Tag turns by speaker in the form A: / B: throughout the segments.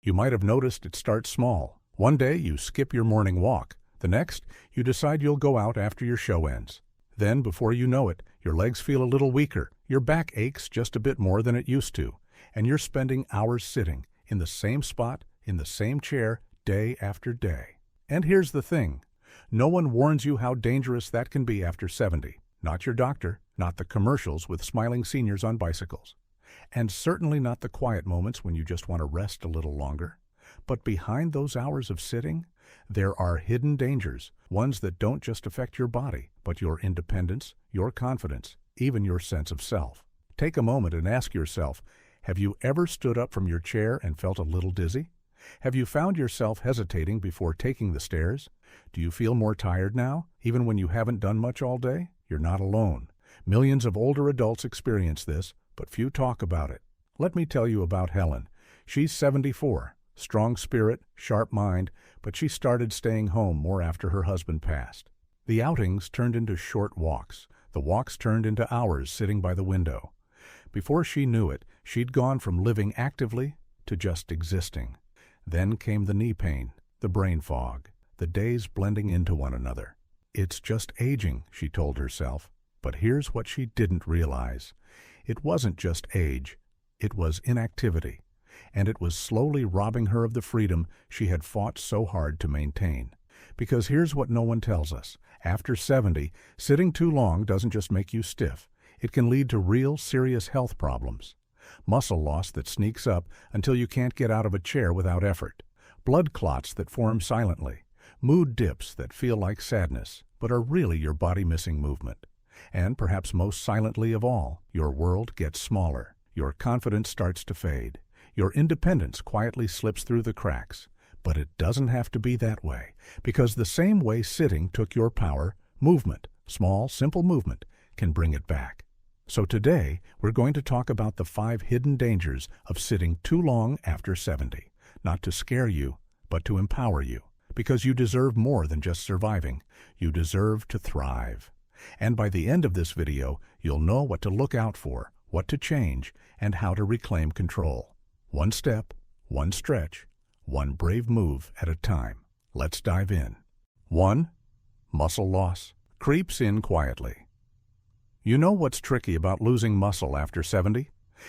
A: You might have noticed it starts small. One day you skip your morning walk. The next, you decide you'll go out after your show ends. Then, before you know it, your legs feel a little weaker, your back aches just a bit more than it used to, and you're spending hours sitting in the same spot, in the same chair, day after day. And here's the thing. No one warns you how dangerous that can be after 70. Not your doctor, not the commercials with smiling seniors on bicycles, and certainly not the quiet moments when you just want to rest a little longer. But behind those hours of sitting, there are hidden dangers, ones that don't just affect your body, but your independence, your confidence, even your sense of self. Take a moment and ask yourself, have you ever stood up from your chair and felt a little dizzy? Have you found yourself hesitating before taking the stairs? Do you feel more tired now, even when you haven't done much all day? You're not alone. Millions of older adults experience this, but few talk about it. Let me tell you about Helen. She's 74, strong spirit, sharp mind, but she started staying home more after her husband passed. The outings turned into short walks. The walks turned into hours sitting by the window. Before she knew it, she'd gone from living actively to just existing. Then came the knee pain, the brain fog, the days blending into one another. It's just aging, she told herself. But here's what she didn't realize. It wasn't just age. It was inactivity. And it was slowly robbing her of the freedom she had fought so hard to maintain. Because here's what no one tells us. After 70, sitting too long doesn't just make you stiff. It can lead to real, serious health problems. Muscle loss that sneaks up until you can't get out of a chair without effort. Blood clots that form silently. Mood dips that feel like sadness, but are really your body missing movement. And perhaps most silently of all, your world gets smaller. Your confidence starts to fade. Your independence quietly slips through the cracks. But it doesn't have to be that way, because the same way sitting took your power, movement, small, simple movement, can bring it back. So today, we're going to talk about the 5 hidden dangers of sitting too long after 70. Not to scare you, but to empower you. Because you deserve more than just surviving. You deserve to thrive. And by the end of this video, you'll know what to look out for, what to change, and how to reclaim control. One step, one stretch, one brave move at a time. Let's dive in. 1. Muscle loss creeps in quietly. You know what's tricky about losing muscle after 70?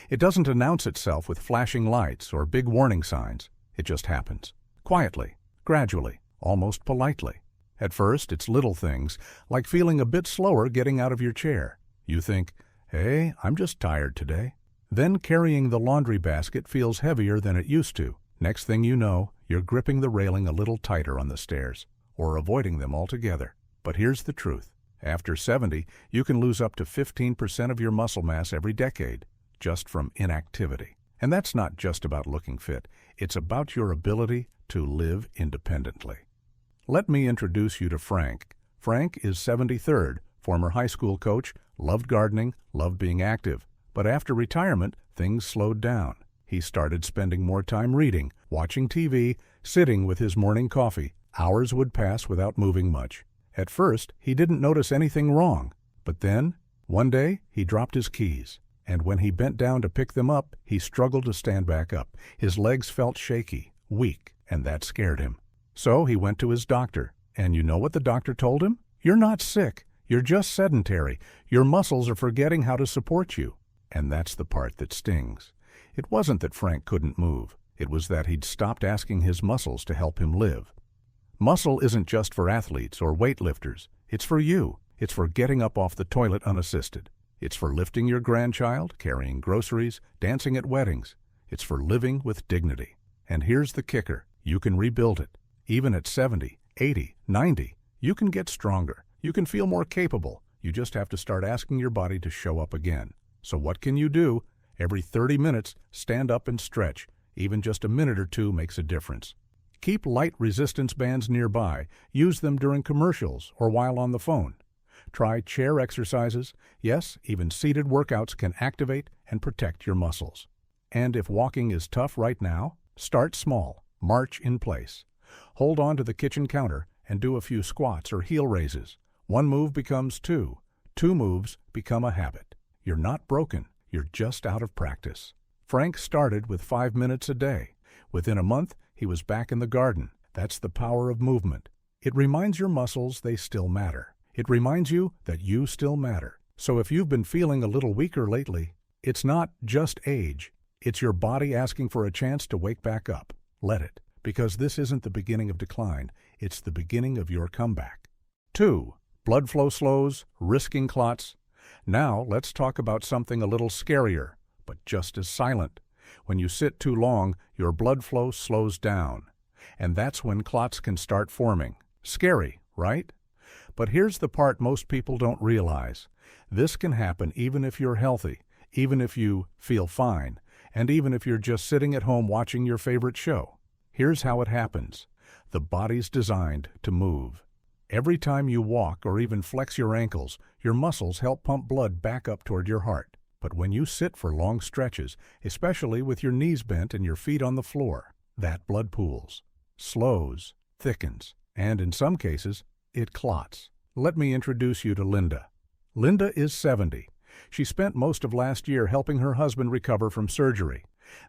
A: It doesn't announce itself with flashing lights or big warning signs. It just happens. Quietly, gradually, almost politely. At first, it's little things, like feeling a bit slower getting out of your chair. You think, hey, I'm just tired today. Then carrying the laundry basket feels heavier than it used to. Next thing you know, you're gripping the railing a little tighter on the stairs, or avoiding them altogether. But here's the truth. After 70, you can lose up to 15% of your muscle mass every decade, just from inactivity. And that's not just about looking fit. It's about your ability to live independently. Let me introduce you to Frank. Frank is 73rd, former high school coach, loved gardening, loved being active. But after retirement, things slowed down. He started spending more time reading, watching TV, sitting with his morning coffee. Hours would pass without moving much. At first, he didn't notice anything wrong. But then, one day, he dropped his keys. And when he bent down to pick them up, he struggled to stand back up. His legs felt shaky, weak, and that scared him. So he went to his doctor. And you know what the doctor told him? You're not sick. You're just sedentary. Your muscles are forgetting how to support you. And that's the part that stings. It wasn't that Frank couldn't move. It was that he'd stopped asking his muscles to help him live. Muscle isn't just for athletes or weightlifters. It's for you. It's for getting up off the toilet unassisted. It's for lifting your grandchild, carrying groceries, dancing at weddings. It's for living with dignity. And here's the kicker. You can rebuild it. Even at 70, 80, 90, you can get stronger. You can feel more capable. You just have to start asking your body to show up again. So what can you do? Every 30 minutes, stand up and stretch. Even just a minute or two makes a difference. Keep light resistance bands nearby. Use them during commercials or while on the phone. Try chair exercises. Yes, even seated workouts can activate and protect your muscles. And if walking is tough right now, start small. March in place. Hold on to the kitchen counter and do a few squats or heel raises. One move becomes 2. 2 moves become a habit. You're not broken. You're just out of practice. Frank started with 5 minutes a day. Within a month, he was back in the garden. That's the power of movement. It reminds your muscles they still matter. It reminds you that you still matter. So if you've been feeling a little weaker lately, it's not just age. It's your body asking for a chance to wake back up. Let it, because this isn't the beginning of decline. It's the beginning of your comeback. 2. Blood flow slows, risking clots. Now let's talk about something a little scarier, but just as silent. When you sit too long, your blood flow slows down. And that's when clots can start forming. Scary, right? But here's the part most people don't realize. This can happen even if you're healthy, even if you feel fine, and even if you're just sitting at home watching your favorite show. Here's how it happens. The body's designed to move. Every time you walk or even flex your ankles, your muscles help pump blood back up toward your heart. But when you sit for long stretches, especially with your knees bent and your feet on the floor, that blood pools, slows, thickens, and in some cases, it clots. Let me introduce you to Linda. Linda is 70. She spent most of last year helping her husband recover from surgery.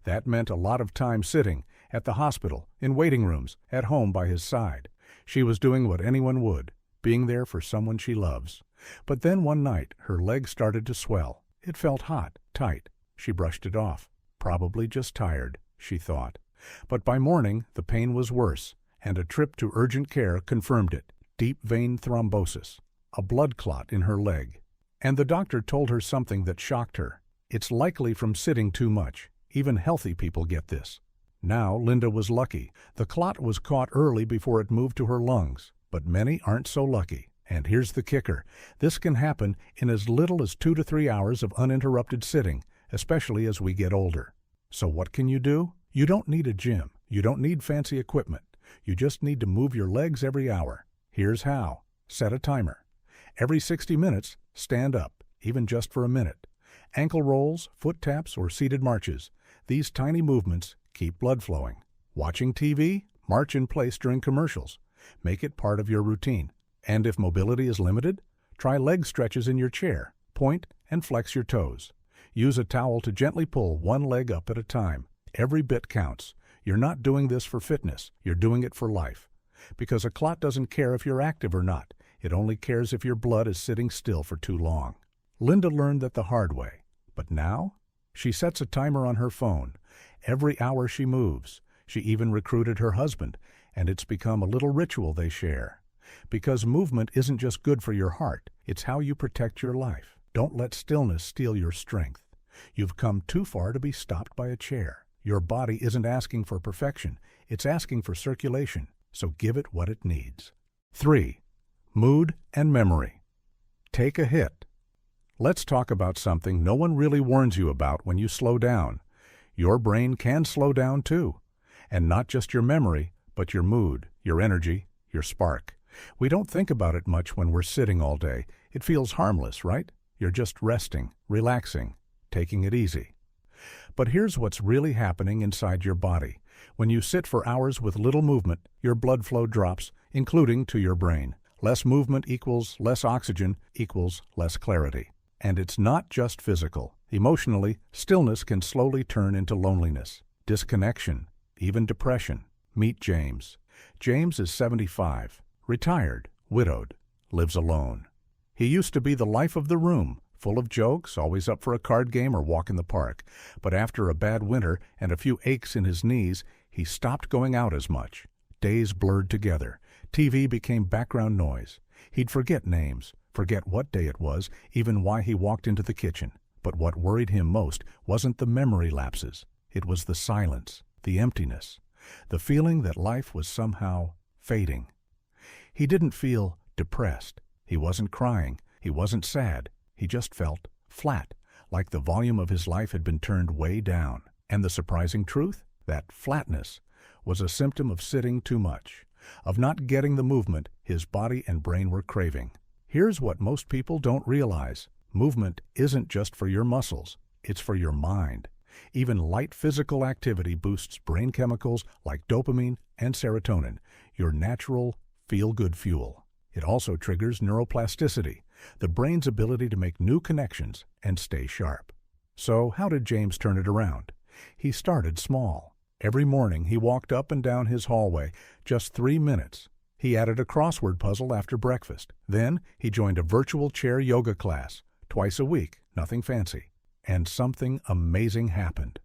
A: That meant a lot of time sitting, at the hospital, in waiting rooms, at home by his side. She was doing what anyone would, being there for someone she loves. But then one night, her leg started to swell. It felt hot, tight. She brushed it off. Probably just tired, she thought. But by morning, the pain was worse, and a trip to urgent care confirmed it. Deep vein thrombosis, a blood clot in her leg. And the doctor told her something that shocked her. It's likely from sitting too much. Even healthy people get this. Now, Linda was lucky. The clot was caught early before it moved to her lungs. But many aren't so lucky. And here's the kicker. This can happen in as little as 2 to 3 hours of uninterrupted sitting, especially as we get older. So what can you do? You don't need a gym. You don't need fancy equipment. You just need to move your legs every hour. Here's how. Set a timer. Every 60 minutes, stand up, even just for a minute. Ankle rolls, foot taps, or seated marches. These tiny movements keep blood flowing. Watching TV? March in place during commercials. Make it part of your routine. And if mobility is limited, try leg stretches in your chair. Point and flex your toes. Use a towel to gently pull one leg up at a time. Every bit counts. You're not doing this for fitness. You're doing it for life. Because a clot doesn't care if you're active or not. It only cares if your blood is sitting still for too long. Linda learned that the hard way. But now, she sets a timer on her phone. Every hour she moves. She even recruited her husband, and it's become a little ritual they share. Because movement isn't just good for your heart, it's how you protect your life. Don't let stillness steal your strength. You've come too far to be stopped by a chair. Your body isn't asking for perfection, it's asking for circulation, so give it what it needs. 3. Mood and memory. Take a hit. Let's talk about something no one really warns you about when you slow down. Your brain can slow down too. And not just your memory, but your mood, your energy, your spark. We don't think about it much when we're sitting all day. It feels harmless, right? You're just resting, relaxing, taking it easy. But here's what's really happening inside your body. When you sit for hours with little movement, your blood flow drops, including to your brain. Less movement equals less oxygen equals less clarity. And it's not just physical. Emotionally, stillness can slowly turn into loneliness, disconnection, even depression. Meet James. James is 75, retired, widowed, lives alone. He used to be the life of the room, full of jokes, always up for a card game or walk in the park. But after a bad winter and a few aches in his knees, he stopped going out as much. Days blurred together. TV became background noise. He'd forget names, forget what day it was, even why he walked into the kitchen. But what worried him most wasn't the memory lapses. It was the silence, the emptiness, the feeling that life was somehow fading. He didn't feel depressed. He wasn't crying. He wasn't sad. He just felt flat, like the volume of his life had been turned way down. And the surprising truth? That flatness was a symptom of sitting too much, of not getting the movement his body and brain were craving. Here's what most people don't realize. Movement isn't just for your muscles. It's for your mind. Even light physical activity boosts brain chemicals like dopamine and serotonin, your natural feel-good fuel. It also triggers neuroplasticity, the brain's ability to make new connections and stay sharp. So how did James turn it around? He started small. Every morning he walked up and down his hallway, just 3 minutes. He added a crossword puzzle after breakfast. Then he joined a virtual chair yoga class, twice a week, nothing fancy. And something amazing happened.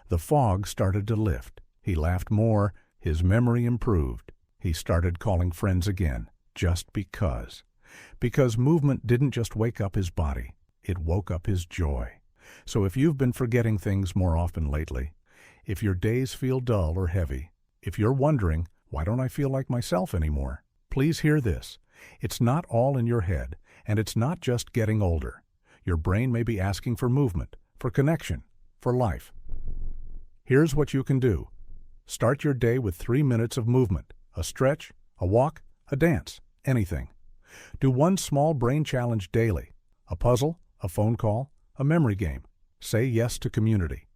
A: The fog started to lift. He laughed more. His memory improved. He started calling friends again, just because. Because movement didn't just wake up his body, it woke up his joy. So if you've been forgetting things more often lately, if your days feel dull or heavy, if you're wondering, why don't I feel like myself anymore? Please hear this. It's not all in your head, and it's not just getting older. Your brain may be asking for movement, for connection, for life. Here's what you can do. Start your day with 3 minutes of movement, a stretch, a walk, a dance, anything. Do one small brain challenge daily, a puzzle, a phone call, a memory game. Say yes to community.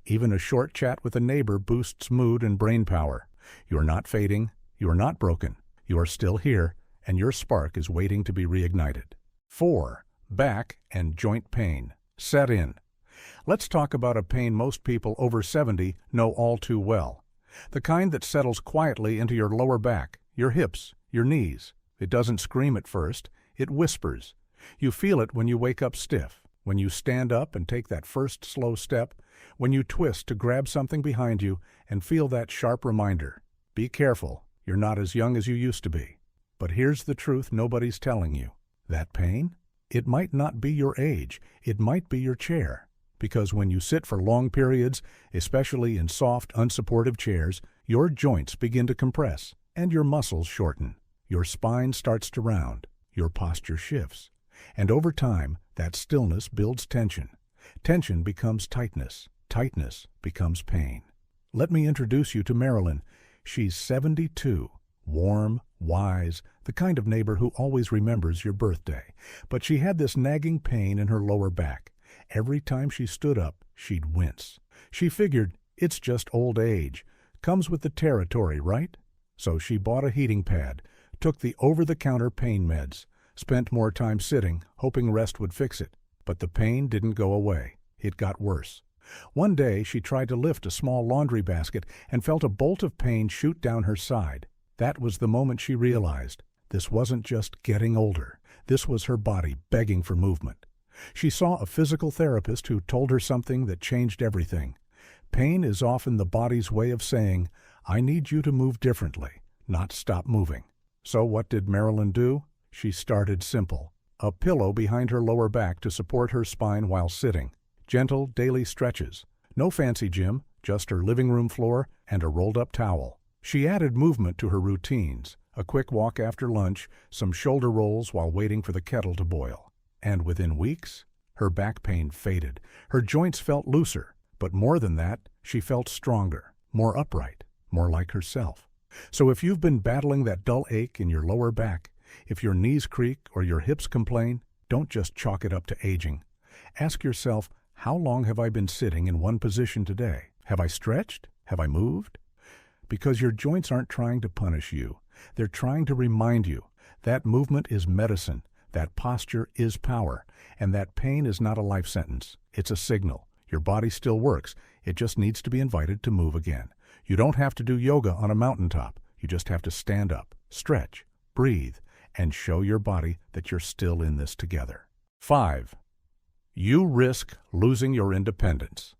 A: Even a short chat with a neighbor boosts mood and brain power. You're not fading, you're not broken, you are still here, and your spark is waiting to be reignited. 4. Back and joint pain. Set in. Let's talk about a pain most people over 70 know all too well. The kind that settles quietly into your lower back, your hips, your knees. It doesn't scream at first, it whispers. You feel it when you wake up stiff, when you stand up and take that first slow step, when you twist to grab something behind you and feel that sharp reminder. Be careful, you're not as young as you used to be. But here's the truth nobody's telling you. That pain? It might not be your age, it might be your chair. Because when you sit for long periods, especially in soft, unsupportive chairs, your joints begin to compress and your muscles shorten. Your spine starts to round, your posture shifts. And over time, that stillness builds tension. Tension becomes tightness. Tightness becomes pain. Let me introduce you to Marilyn. She's 72, warm, wise, the kind of neighbor who always remembers your birthday. But she had this nagging pain in her lower back. Every time she stood up, she'd wince. She figured, it's just old age. Comes with the territory, right? So she bought a heating pad, took the over-the-counter pain meds, spent more time sitting, hoping rest would fix it. But the pain didn't go away. It got worse. One day, she tried to lift a small laundry basket and felt a bolt of pain shoot down her side. That was the moment she realized this wasn't just getting older. This was her body begging for movement. She saw a physical therapist who told her something that changed everything. Pain is often the body's way of saying, I need you to move differently, not stop moving. So what did Marilyn do? She started simple. A pillow behind her lower back to support her spine while sitting. Gentle daily stretches. No fancy gym, just her living room floor and a rolled-up towel. She added movement to her routines. A quick walk after lunch, some shoulder rolls while waiting for the kettle to boil. And within weeks, her back pain faded. Her joints felt looser. But more than that, she felt stronger, more upright, more like herself. So if you've been battling that dull ache in your lower back, if your knees creak or your hips complain, don't just chalk it up to aging. Ask yourself, how long have I been sitting in one position today? Have I stretched? Have I moved? Because your joints aren't trying to punish you. They're trying to remind you that movement is medicine, that posture is power, and that pain is not a life sentence. It's a signal. Your body still works. It just needs to be invited to move again. You don't have to do yoga on a mountaintop. You just have to stand up, stretch, breathe, and show your body that you're still in this together. 5. You risk losing your independence.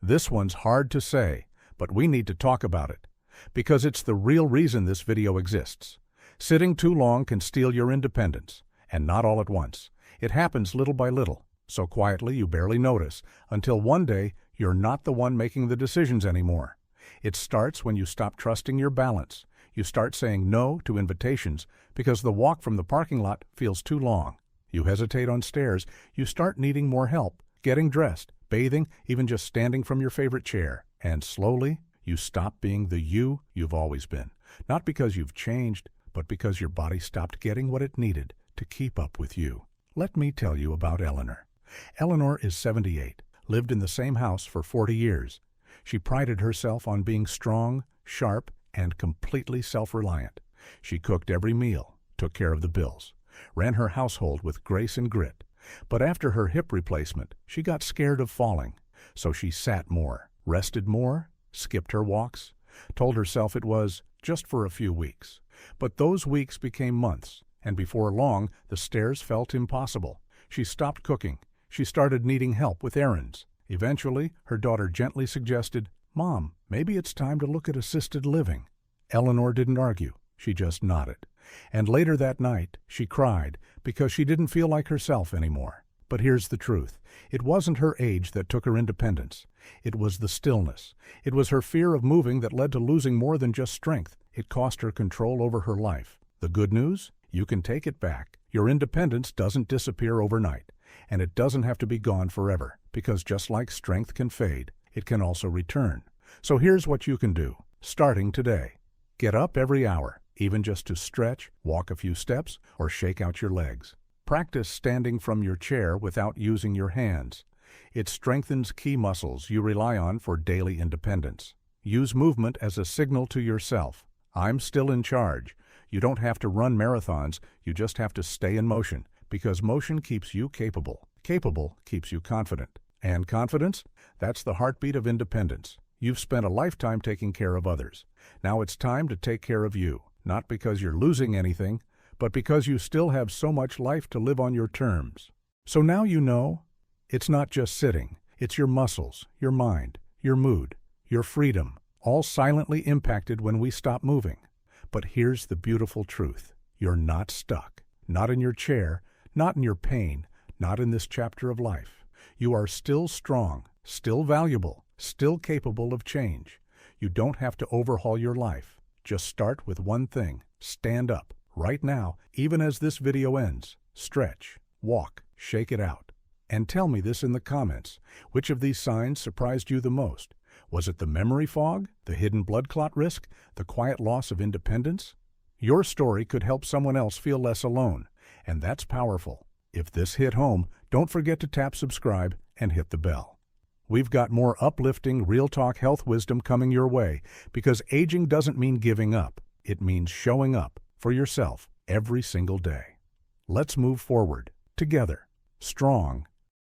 A: This one's hard to say, but we need to talk about it, because it's the real reason this video exists. Sitting too long can steal your independence, and not all at once. It happens little by little, so quietly you barely notice, until one day you're not the one making the decisions anymore. It starts when you stop trusting your balance. You start saying no to invitations because the walk from the parking lot feels too long. You hesitate on stairs. You start needing more help, getting dressed, bathing, even just standing from your favorite chair. And slowly, you stop being the you you've always been. Not because you've changed, but because your body stopped getting what it needed to keep up with you. Let me tell you about Eleanor. Eleanor is 78, lived in the same house for 40 years. She prided herself on being strong, sharp, and completely self-reliant. She cooked every meal, took care of the bills, ran her household with grace and grit. But after her hip replacement, she got scared of falling. So she sat more, rested more, skipped her walks, told herself it was just for a few weeks. But those weeks became months, and before long the stairs felt impossible. She stopped cooking. She started needing help with errands. Eventually, her daughter gently suggested, "Mom, maybe it's time to look at assisted living." Eleanor didn't argue. She just nodded. And later that night, she cried because she didn't feel like herself anymore. But here's the truth. It wasn't her age that took her independence. It was the stillness. It was her fear of moving that led to losing more than just strength. It cost her control over her life. The good news? You can take it back. Your independence doesn't disappear overnight, and it doesn't have to be gone forever, because just like strength can fade, it can also return. So here's what you can do, starting today. Get up every hour, even just to stretch, walk a few steps, or shake out your legs. Practice standing from your chair without using your hands. It strengthens key muscles you rely on for daily independence. Use movement as a signal to yourself. I'm still in charge. You don't have to run marathons, you just have to stay in motion, because motion keeps you capable. Capable keeps you confident. And confidence? That's the heartbeat of independence. You've spent a lifetime taking care of others. Now it's time to take care of you, not because you're losing anything, but because you still have so much life to live on your terms. So now you know, it's not just sitting, it's your muscles, your mind, your mood, your freedom, all silently impacted when we stop moving. But here's the beautiful truth. You're not stuck. Not in your chair, not in your pain, not in this chapter of life. You are still strong, still valuable, still capable of change. You don't have to overhaul your life. Just start with one thing. Stand up. Right now, even as this video ends. Stretch, walk, shake it out. And tell me this in the comments. Which of these signs surprised you the most? Was it the memory fog, the hidden blood clot risk, the quiet loss of independence? Your story could help someone else feel less alone, and that's powerful. If this hit home, don't forget to tap subscribe and hit the bell. We've got more uplifting, real talk health wisdom coming your way, because aging doesn't mean giving up. It means showing up for yourself every single day. Let's move forward, together, strong